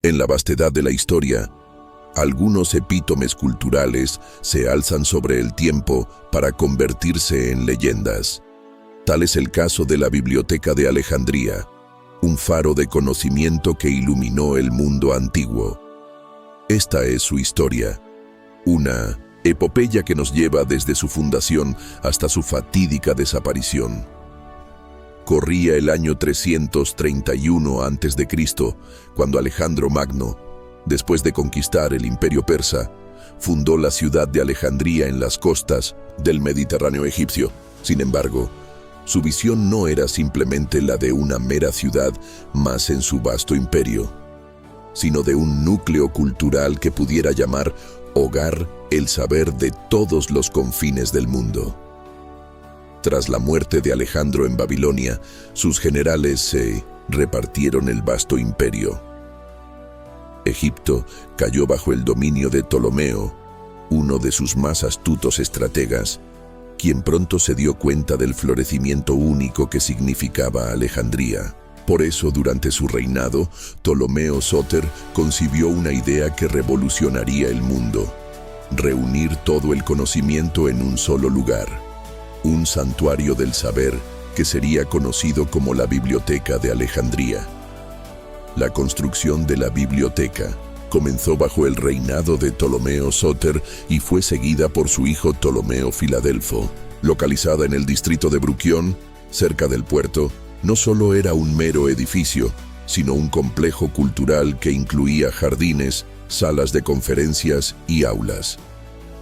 En la vastedad de la historia, algunos epítomes culturales se alzan sobre el tiempo para convertirse en leyendas. Tal es el caso de la Biblioteca de Alejandría, un faro de conocimiento que iluminó el mundo antiguo. Esta es su historia, una epopeya que nos lleva desde su fundación hasta su fatídica desaparición. Corría el año 331 a.C., cuando Alejandro Magno, después de conquistar el imperio persa, fundó la ciudad de Alejandría en las costas del Mediterráneo egipcio. Sin embargo, su visión no era simplemente la de una mera ciudad más en su vasto imperio, sino de un núcleo cultural que pudiera llamar hogar el saber de todos los confines del mundo. Tras la muerte de Alejandro en Babilonia, sus generales se repartieron el vasto imperio. Egipto cayó bajo el dominio de Ptolomeo, uno de sus más astutos estrategas, quien pronto se dio cuenta del florecimiento único que significaba Alejandría. Por eso, durante su reinado, Ptolomeo Sóter concibió una idea que revolucionaría el mundo: reunir todo el conocimiento en un solo lugar, un santuario del saber que sería conocido como la Biblioteca de Alejandría. La construcción de la biblioteca comenzó bajo el reinado de Ptolomeo Sóter y fue seguida por su hijo Ptolomeo Filadelfo. Localizada en el distrito de Bruquión, cerca del puerto, no solo era un mero edificio, sino un complejo cultural que incluía jardines, salas de conferencias y aulas.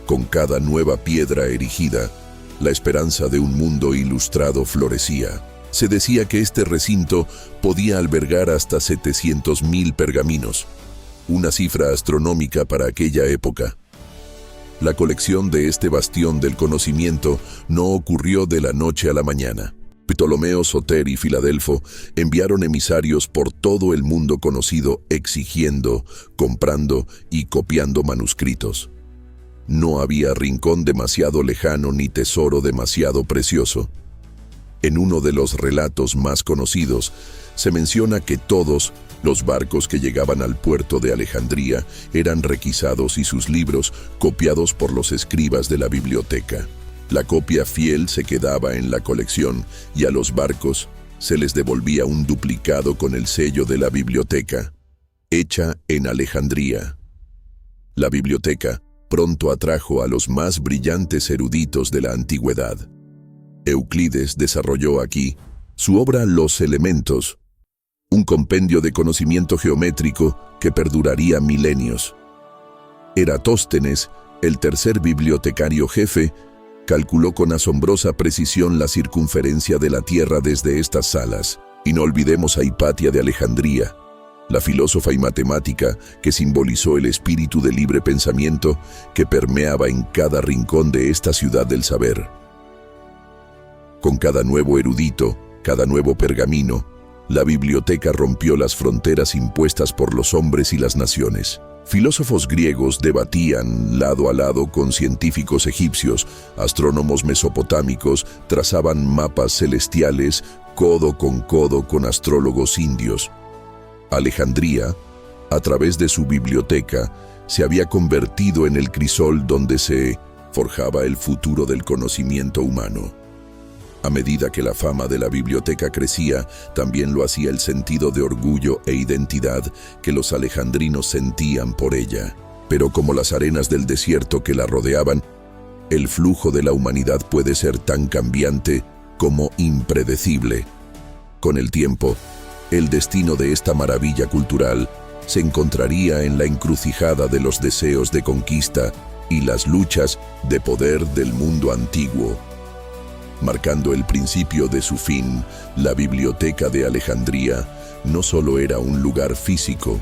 Con cada nueva piedra erigida, la esperanza de un mundo ilustrado florecía. Se decía que este recinto podía albergar hasta 700.000 pergaminos, una cifra astronómica para aquella época. La colección de este bastión del conocimiento no ocurrió de la noche a la mañana. Ptolomeo Sóter y Filadelfo enviaron emisarios por todo el mundo conocido exigiendo, comprando y copiando manuscritos. No había rincón demasiado lejano ni tesoro demasiado precioso. En uno de los relatos más conocidos, se menciona que todos los barcos que llegaban al puerto de Alejandría eran requisados y sus libros copiados por los escribas de la biblioteca. La copia fiel se quedaba en la colección y a los barcos se les devolvía un duplicado con el sello de la biblioteca, hecha en Alejandría. La biblioteca pronto atrajo a los más brillantes eruditos de la antigüedad. Euclides desarrolló aquí su obra Los Elementos, un compendio de conocimiento geométrico que perduraría milenios. Eratóstenes, el tercer bibliotecario jefe, calculó con asombrosa precisión la circunferencia de la Tierra desde estas salas. Y no olvidemos a Hipatia de Alejandría, la filósofa y matemática que simbolizó el espíritu de libre pensamiento que permeaba en cada rincón de esta ciudad del saber. Con cada nuevo erudito, cada nuevo pergamino, la biblioteca rompió las fronteras impuestas por los hombres y las naciones. Filósofos griegos debatían lado a lado con científicos egipcios, astrónomos mesopotámicos trazaban mapas celestiales codo con astrólogos indios. Alejandría, a través de su biblioteca, se había convertido en el crisol donde se forjaba el futuro del conocimiento humano. A medida que la fama de la biblioteca crecía, también lo hacía el sentido de orgullo e identidad que los alejandrinos sentían por ella. Pero como las arenas del desierto que la rodeaban, el flujo de la humanidad puede ser tan cambiante como impredecible. Con el tiempo, el destino de esta maravilla cultural se encontraría en la encrucijada de los deseos de conquista y las luchas de poder del mundo antiguo. Marcando el principio de su fin, la Biblioteca de Alejandría no solo era un lugar físico,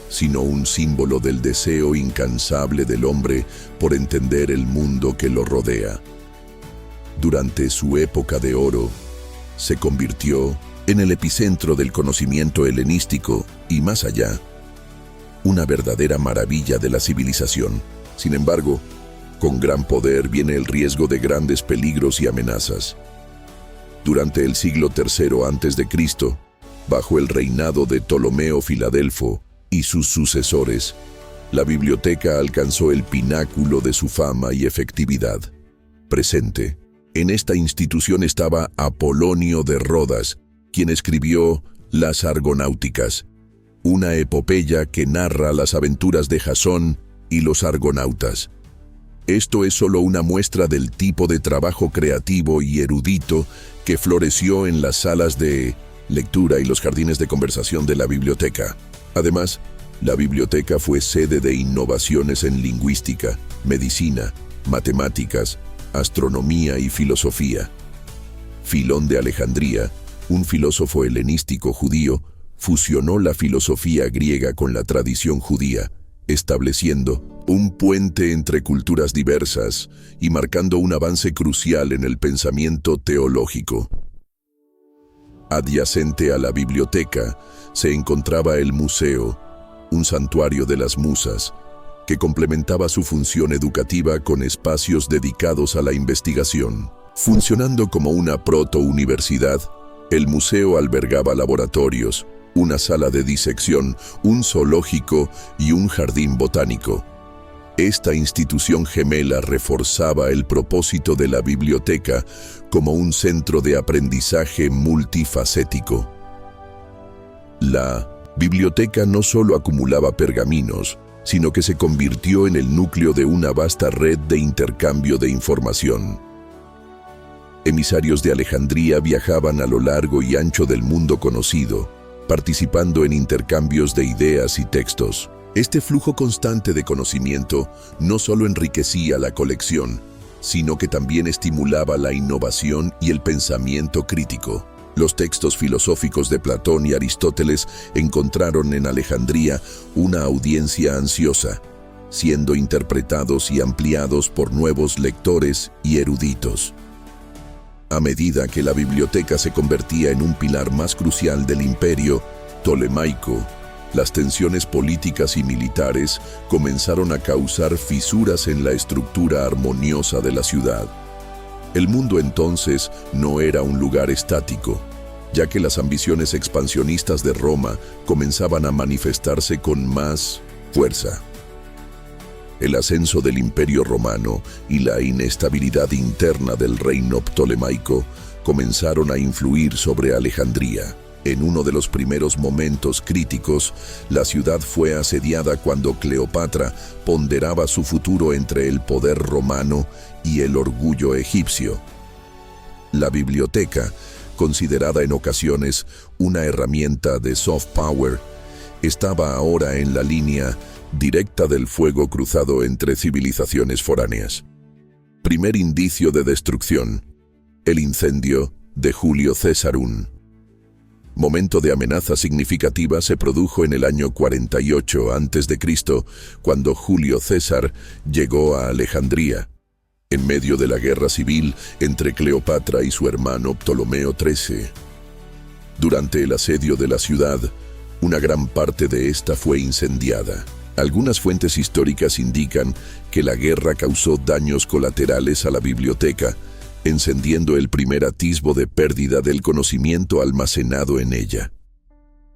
sino un símbolo del deseo incansable del hombre por entender el mundo que lo rodea. Durante su época de oro, se convirtió en el epicentro del conocimiento helenístico y más allá, una verdadera maravilla de la civilización. Sin embargo, con gran poder viene el riesgo de grandes peligros y amenazas. Durante el siglo III a.C., bajo el reinado de Ptolomeo Filadelfo, y sus sucesores, la biblioteca alcanzó el pináculo de su fama y efectividad. Presente. En esta institución estaba Apolonio de Rodas, quien escribió Las Argonáuticas, una epopeya que narra las aventuras de Jasón y los argonautas. Esto es solo una muestra del tipo de trabajo creativo y erudito que floreció en las salas de lectura y los jardines de conversación de la biblioteca. Además, la biblioteca fue sede de innovaciones en lingüística, medicina, matemáticas, astronomía y filosofía. Filón de Alejandría, un filósofo helenístico judío, fusionó la filosofía griega con la tradición judía, estableciendo un puente entre culturas diversas y marcando un avance crucial en el pensamiento teológico. Adyacente a la biblioteca se encontraba el museo, un santuario de las musas, que complementaba su función educativa con espacios dedicados a la investigación. Funcionando como una proto-universidad, el museo albergaba laboratorios, una sala de disección, un zoológico y un jardín botánico. Esta institución gemela reforzaba el propósito de la biblioteca como un centro de aprendizaje multifacético. La biblioteca no solo acumulaba pergaminos, sino que se convirtió en el núcleo de una vasta red de intercambio de información. Emisarios de Alejandría viajaban a lo largo y ancho del mundo conocido, participando en intercambios de ideas y textos. Este flujo constante de conocimiento no solo enriquecía la colección, sino que también estimulaba la innovación y el pensamiento crítico. Los textos filosóficos de Platón y Aristóteles encontraron en Alejandría una audiencia ansiosa, siendo interpretados y ampliados por nuevos lectores y eruditos. A medida que la biblioteca se convertía en un pilar más crucial del imperio ptolemaico, las tensiones políticas y militares comenzaron a causar fisuras en la estructura armoniosa de la ciudad. El mundo entonces no era un lugar estático, ya que las ambiciones expansionistas de Roma comenzaban a manifestarse con más fuerza. El ascenso del Imperio Romano y la inestabilidad interna del reino ptolemaico comenzaron a influir sobre Alejandría. En uno de los primeros momentos críticos, la ciudad fue asediada cuando Cleopatra ponderaba su futuro entre el poder romano y el orgullo egipcio. La biblioteca, considerada en ocasiones una herramienta de soft power, estaba ahora en la línea directa del fuego cruzado entre civilizaciones foráneas. Primer indicio de destrucción: el incendio de Julio Césarum. Momento de amenaza significativa se produjo en el año 48 a.C., cuando Julio César llegó a Alejandría. En medio de la guerra civil entre Cleopatra y su hermano Ptolomeo XIII. Durante el asedio de la ciudad, una gran parte de esta fue incendiada. Algunas fuentes históricas indican que la guerra causó daños colaterales a la biblioteca, encendiendo el primer atisbo de pérdida del conocimiento almacenado en ella.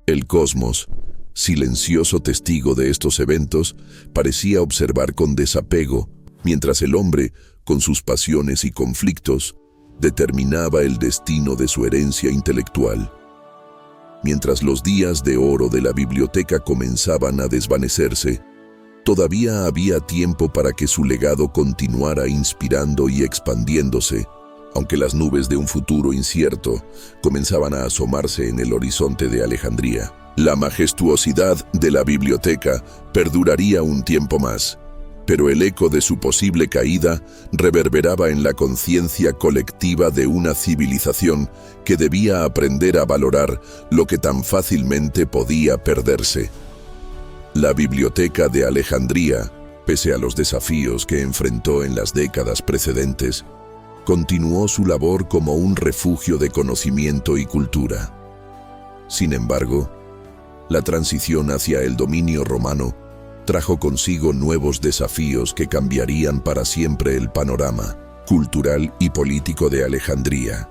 El cosmos, silencioso testigo de estos eventos, parecía observar con desapego, mientras el hombre, con sus pasiones y conflictos, determinaba el destino de su herencia intelectual. Mientras los días de oro de la biblioteca comenzaban a desvanecerse, todavía había tiempo para que su legado continuara inspirando y expandiéndose, aunque las nubes de un futuro incierto comenzaban a asomarse en el horizonte de Alejandría. La majestuosidad de la biblioteca perduraría un tiempo más, pero el eco de su posible caída reverberaba en la conciencia colectiva de una civilización que debía aprender a valorar lo que tan fácilmente podía perderse. La biblioteca de Alejandría, pese a los desafíos que enfrentó en las décadas precedentes, continuó su labor como un refugio de conocimiento y cultura. Sin embargo, la transición hacia el dominio romano trajo consigo nuevos desafíos que cambiarían para siempre el panorama cultural y político de Alejandría.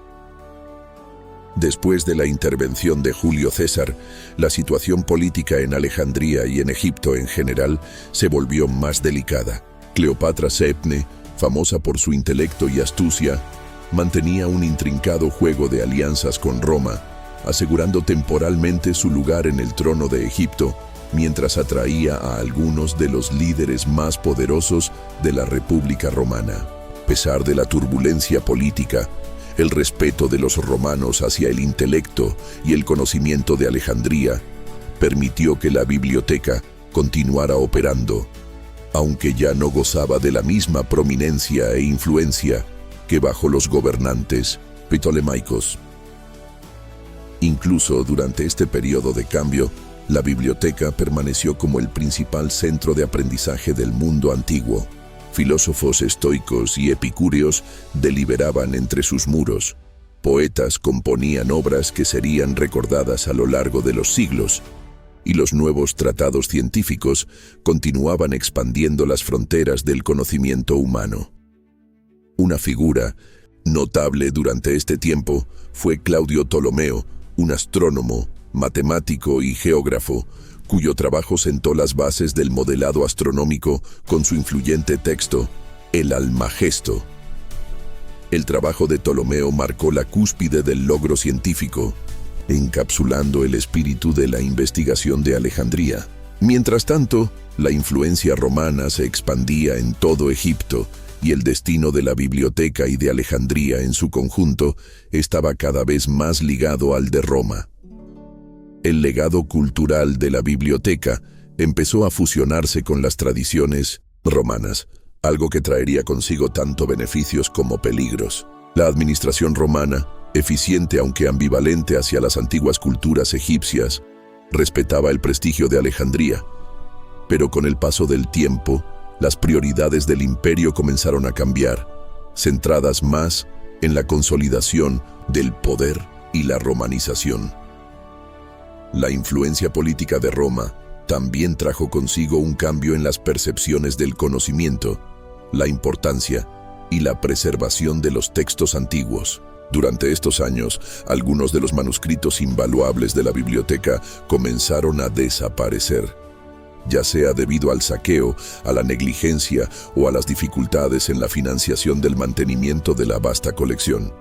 Después de la intervención de Julio César, la situación política en Alejandría y en Egipto en general se volvió más delicada. Cleopatra Sepne, famosa por su intelecto y astucia, mantenía un intrincado juego de alianzas con Roma, asegurando temporalmente su lugar en el trono de Egipto, mientras atraía a algunos de los líderes más poderosos de la República Romana. A pesar de la turbulencia política, el respeto de los romanos hacia el intelecto y el conocimiento de Alejandría permitió que la biblioteca continuara operando, aunque ya no gozaba de la misma prominencia e influencia que bajo los gobernantes ptolemaicos. Incluso durante este periodo de cambio, la biblioteca permaneció como el principal centro de aprendizaje del mundo antiguo. Filósofos estoicos y epicúreos deliberaban entre sus muros. Poetas componían obras que serían recordadas a lo largo de los siglos, y los nuevos tratados científicos continuaban expandiendo las fronteras del conocimiento humano. Una figura notable durante este tiempo fue Claudio Ptolomeo, un astrónomo, matemático y geógrafo, cuyo trabajo sentó las bases del modelado astronómico con su influyente texto, El Almagesto. El trabajo de Ptolomeo marcó la cúspide del logro científico, encapsulando el espíritu de la investigación de Alejandría. Mientras tanto, la influencia romana se expandía en todo Egipto, y el destino de la biblioteca y de Alejandría en su conjunto estaba cada vez más ligado al de Roma. El legado cultural de la biblioteca empezó a fusionarse con las tradiciones romanas, algo que traería consigo tanto beneficios como peligros. La administración romana, eficiente aunque ambivalente hacia las antiguas culturas egipcias, respetaba el prestigio de Alejandría, pero con el paso del tiempo, las prioridades del imperio comenzaron a cambiar, centradas más en la consolidación del poder y la romanización. La influencia política de Roma también trajo consigo un cambio en las percepciones del conocimiento, la importancia y la preservación de los textos antiguos. Durante estos años, algunos de los manuscritos invaluables de la biblioteca comenzaron a desaparecer, ya sea debido al saqueo, a la negligencia o a las dificultades en la financiación del mantenimiento de la vasta colección.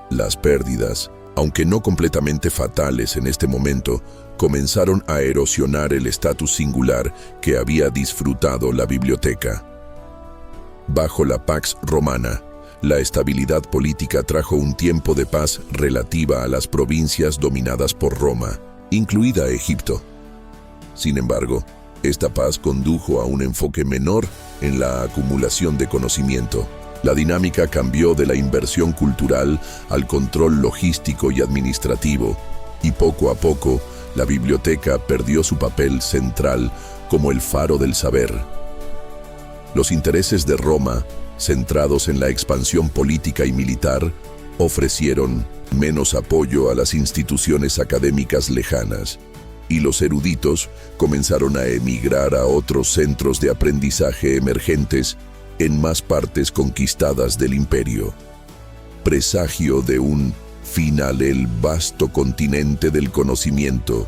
Las pérdidas, aunque no completamente fatales en este momento, comenzaron a erosionar el estatus singular que había disfrutado la biblioteca. Bajo la Pax Romana, la estabilidad política trajo un tiempo de paz relativa a las provincias dominadas por Roma, incluida Egipto. Sin embargo, esta paz condujo a un enfoque menor en la acumulación de conocimiento. La dinámica cambió de la inversión cultural al control logístico y administrativo, y poco a poco, la biblioteca perdió su papel central como el faro del saber. Los intereses de Roma, centrados en la expansión política y militar, ofrecieron menos apoyo a las instituciones académicas lejanas, y los eruditos comenzaron a emigrar a otros centros de aprendizaje emergentes en más partes conquistadas del imperio. Presagio de un final el vasto continente del conocimiento,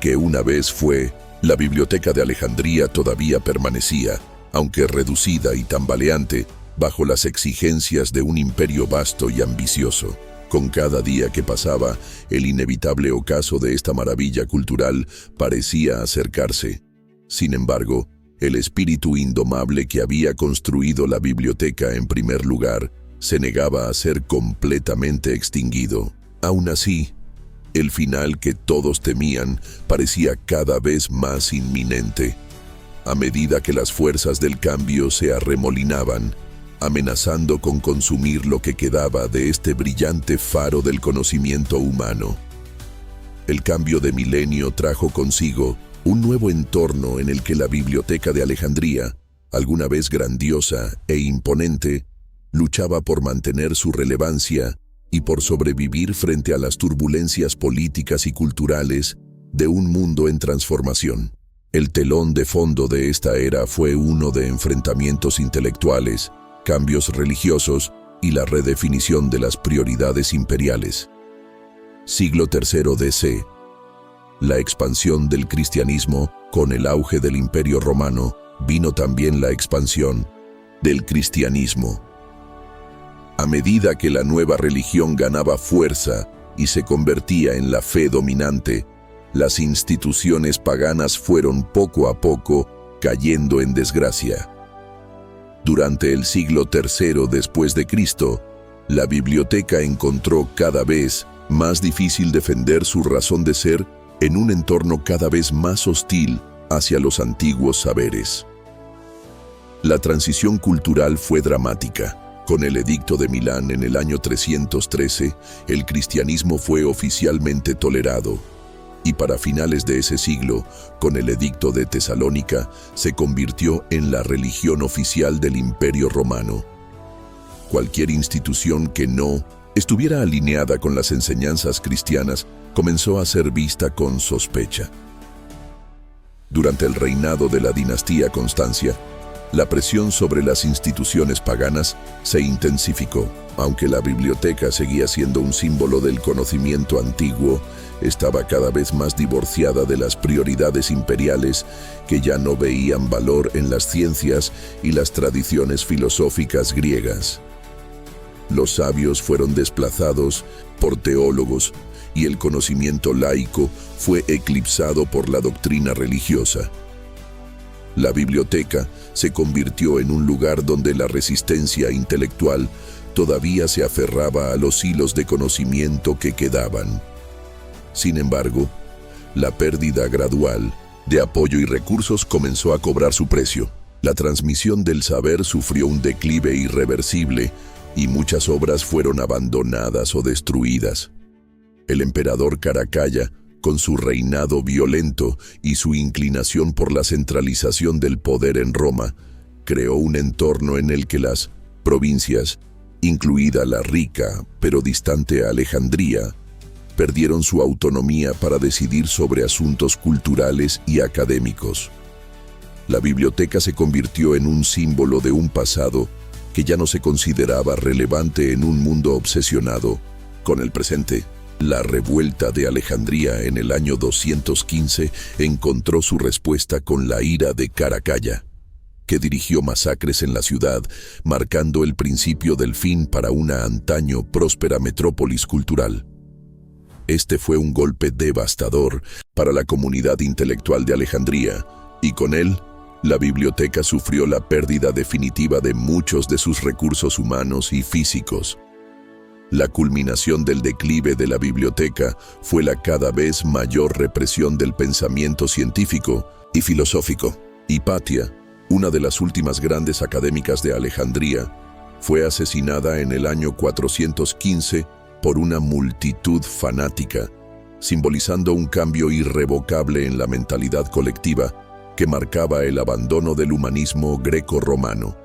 que una vez fue, la biblioteca de Alejandría todavía permanecía, aunque reducida y tambaleante, bajo las exigencias de un imperio vasto y ambicioso. Con cada día que pasaba, el inevitable ocaso de esta maravilla cultural parecía acercarse. Sin embargo, el espíritu indomable que había construido la biblioteca en primer lugar se negaba a ser completamente extinguido. Aún así, el final que todos temían parecía cada vez más inminente, a medida que las fuerzas del cambio se arremolinaban, amenazando con consumir lo que quedaba de este brillante faro del conocimiento humano. El cambio de milenio trajo consigo un nuevo entorno en el que la biblioteca de Alejandría, alguna vez grandiosa e imponente, luchaba por mantener su relevancia y por sobrevivir frente a las turbulencias políticas y culturales de un mundo en transformación. El telón de fondo de esta era fue uno de enfrentamientos intelectuales, cambios religiosos y la redefinición de las prioridades imperiales. Siglo III DC. La expansión del cristianismo. Con el auge del Imperio Romano, vino también la expansión del cristianismo. A medida que la nueva religión ganaba fuerza y se convertía en la fe dominante, las instituciones paganas fueron poco a poco cayendo en desgracia. Durante el siglo III después de Cristo, la biblioteca encontró cada vez más difícil defender su razón de ser en un entorno cada vez más hostil hacia los antiguos saberes. La transición cultural fue dramática. Con el Edicto de Milán en el año 313, el cristianismo fue oficialmente tolerado, y para finales de ese siglo, con el Edicto de Tesalónica, se convirtió en la religión oficial del Imperio Romano. Cualquier institución que no estuviera alineada con las enseñanzas cristianas comenzó a ser vista con sospecha. Durante el reinado de la dinastía Constancia, la presión sobre las instituciones paganas se intensificó. Aunque la biblioteca seguía siendo un símbolo del conocimiento antiguo, estaba cada vez más divorciada de las prioridades imperiales que ya no veían valor en las ciencias y las tradiciones filosóficas griegas. Los sabios fueron desplazados por teólogos y el conocimiento laico fue eclipsado por la doctrina religiosa. La biblioteca se convirtió en un lugar donde la resistencia intelectual todavía se aferraba a los hilos de conocimiento que quedaban. Sin embargo, la pérdida gradual de apoyo y recursos comenzó a cobrar su precio. La transmisión del saber sufrió un declive irreversible y muchas obras fueron abandonadas o destruidas. El emperador Caracalla, con su reinado violento y su inclinación por la centralización del poder en Roma, creó un entorno en el que las provincias, incluida la rica pero distante Alejandría, perdieron su autonomía para decidir sobre asuntos culturales y académicos. La biblioteca se convirtió en un símbolo de un pasado que ya no se consideraba relevante en un mundo obsesionado con el presente. La revuelta de Alejandría en el año 215 encontró su respuesta con la ira de Caracalla, que dirigió masacres en la ciudad, marcando el principio del fin para una antaño próspera metrópolis cultural. Este fue un golpe devastador para la comunidad intelectual de Alejandría, y con él, la biblioteca sufrió la pérdida definitiva de muchos de sus recursos humanos y físicos. La culminación del declive de la biblioteca fue la cada vez mayor represión del pensamiento científico y filosófico. Hipatia, una de las últimas grandes académicas de Alejandría, fue asesinada en el año 415 por una multitud fanática, simbolizando un cambio irrevocable en la mentalidad colectiva que marcaba el abandono del humanismo greco-romano.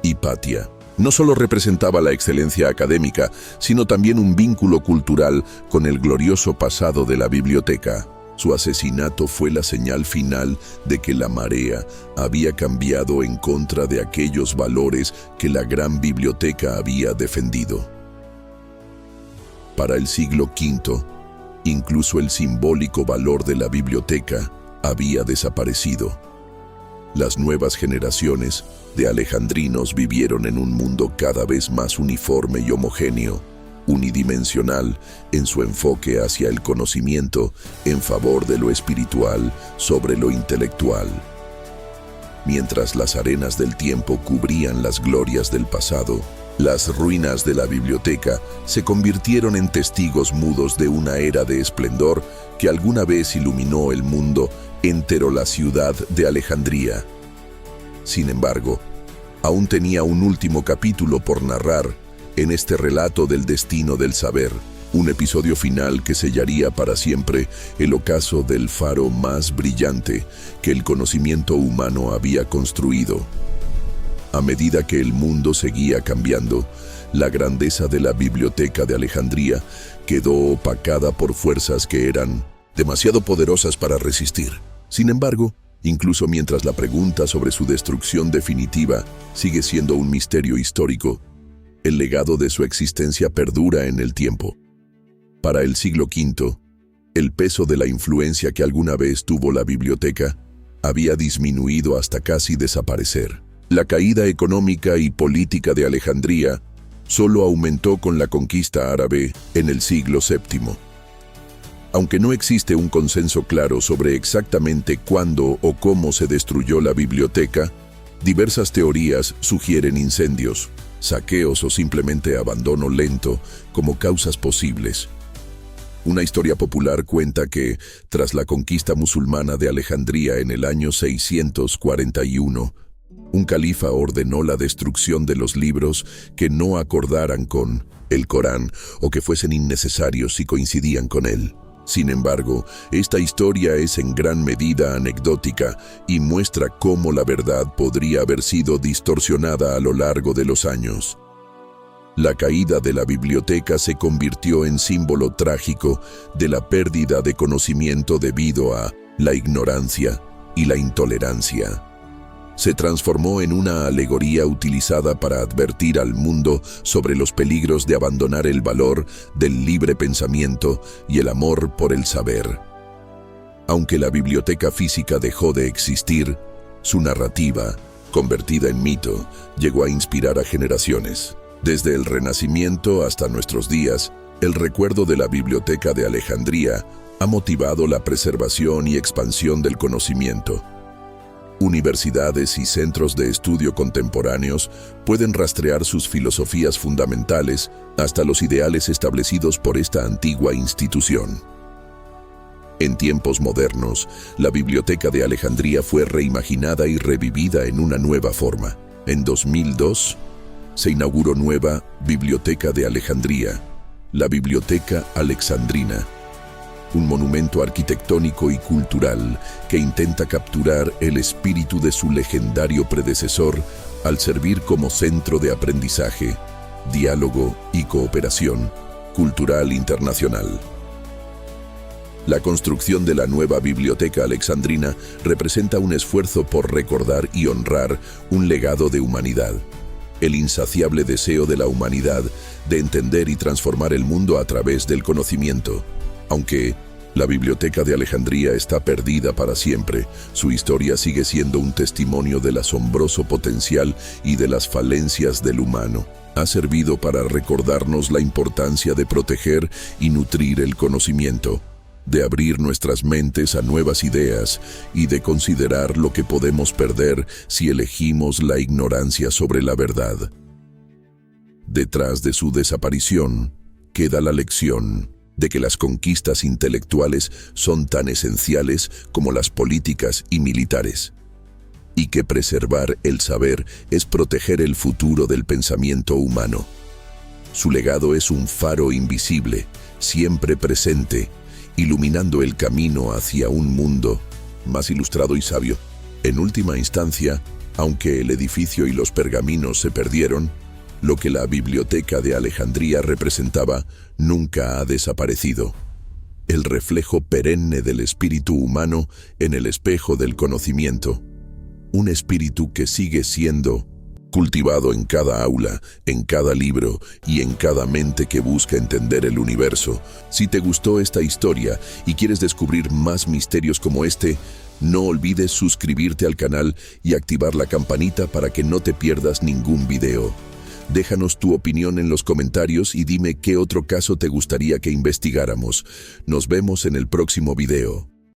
Hipatia no solo representaba la excelencia académica, sino también un vínculo cultural con el glorioso pasado de la biblioteca. Su asesinato fue la señal final de que la marea había cambiado en contra de aquellos valores que la gran biblioteca había defendido. Para el siglo V, incluso el simbólico valor de la biblioteca había desaparecido. Las nuevas generaciones de alejandrinos vivieron en un mundo cada vez más uniforme y homogéneo, unidimensional en su enfoque hacia el conocimiento en favor de lo espiritual sobre lo intelectual. Mientras las arenas del tiempo cubrían las glorias del pasado, las ruinas de la biblioteca se convirtieron en testigos mudos de una era de esplendor que alguna vez iluminó el mundo entero, la ciudad de Alejandría. Sin embargo, aún tenía un último capítulo por narrar en este relato del destino del saber, un episodio final que sellaría para siempre el ocaso del faro más brillante que el conocimiento humano había construido. A medida que el mundo seguía cambiando, la grandeza de la biblioteca de Alejandría quedó opacada por fuerzas que eran demasiado poderosas para resistir. Sin embargo, incluso mientras la pregunta sobre su destrucción definitiva sigue siendo un misterio histórico, el legado de su existencia perdura en el tiempo. Para el siglo V, el peso de la influencia que alguna vez tuvo la biblioteca había disminuido hasta casi desaparecer. La caída económica y política de Alejandría solo aumentó con la conquista árabe en el siglo VII. Aunque no existe un consenso claro sobre exactamente cuándo o cómo se destruyó la biblioteca, diversas teorías sugieren incendios, saqueos o simplemente abandono lento como causas posibles. Una historia popular cuenta que, tras la conquista musulmana de Alejandría en el año 641, un califa ordenó la destrucción de los libros que no acordaran con el Corán o que fuesen innecesarios si coincidían con él. Sin embargo, esta historia es en gran medida anecdótica y muestra cómo la verdad podría haber sido distorsionada a lo largo de los años. La caída de la biblioteca se convirtió en símbolo trágico de la pérdida de conocimiento debido a la ignorancia y la intolerancia. Se transformó en una alegoría utilizada para advertir al mundo sobre los peligros de abandonar el valor del libre pensamiento y el amor por el saber. Aunque la biblioteca física dejó de existir, su narrativa, convertida en mito, llegó a inspirar a generaciones. Desde el Renacimiento hasta nuestros días, el recuerdo de la Biblioteca de Alejandría ha motivado la preservación y expansión del conocimiento. Universidades y centros de estudio contemporáneos pueden rastrear sus filosofías fundamentales hasta los ideales establecidos por esta antigua institución. En tiempos modernos, la Biblioteca de Alejandría fue reimaginada y revivida en una nueva forma. En 2002, se inauguró nueva Biblioteca de Alejandría, la Biblioteca Alexandrina, un monumento arquitectónico y cultural que intenta capturar el espíritu de su legendario predecesor al servir como centro de aprendizaje, diálogo y cooperación cultural internacional. La construcción de la nueva Biblioteca Alexandrina representa un esfuerzo por recordar y honrar un legado de humanidad, el insaciable deseo de la humanidad de entender y transformar el mundo a través del conocimiento. Aunque la Biblioteca de Alejandría está perdida para siempre, su historia sigue siendo un testimonio del asombroso potencial y de las falencias del humano. Ha servido para recordarnos la importancia de proteger y nutrir el conocimiento, de abrir nuestras mentes a nuevas ideas y de considerar lo que podemos perder si elegimos la ignorancia sobre la verdad. Detrás de su desaparición queda la lección de que las conquistas intelectuales son tan esenciales como las políticas y militares, y que preservar el saber es proteger el futuro del pensamiento humano. Su legado es un faro invisible, siempre presente, iluminando el camino hacia un mundo más ilustrado y sabio. En última instancia, aunque el edificio y los pergaminos se perdieron, lo que la Biblioteca de Alejandría representaba nunca ha desaparecido. El reflejo perenne del espíritu humano en el espejo del conocimiento. Un espíritu que sigue siendo cultivado en cada aula, en cada libro y en cada mente que busca entender el universo. Si te gustó esta historia y quieres descubrir más misterios como este, no olvides suscribirte al canal y activar la campanita para que no te pierdas ningún video. Déjanos tu opinión en los comentarios y dime qué otro caso te gustaría que investigáramos. Nos vemos en el próximo video.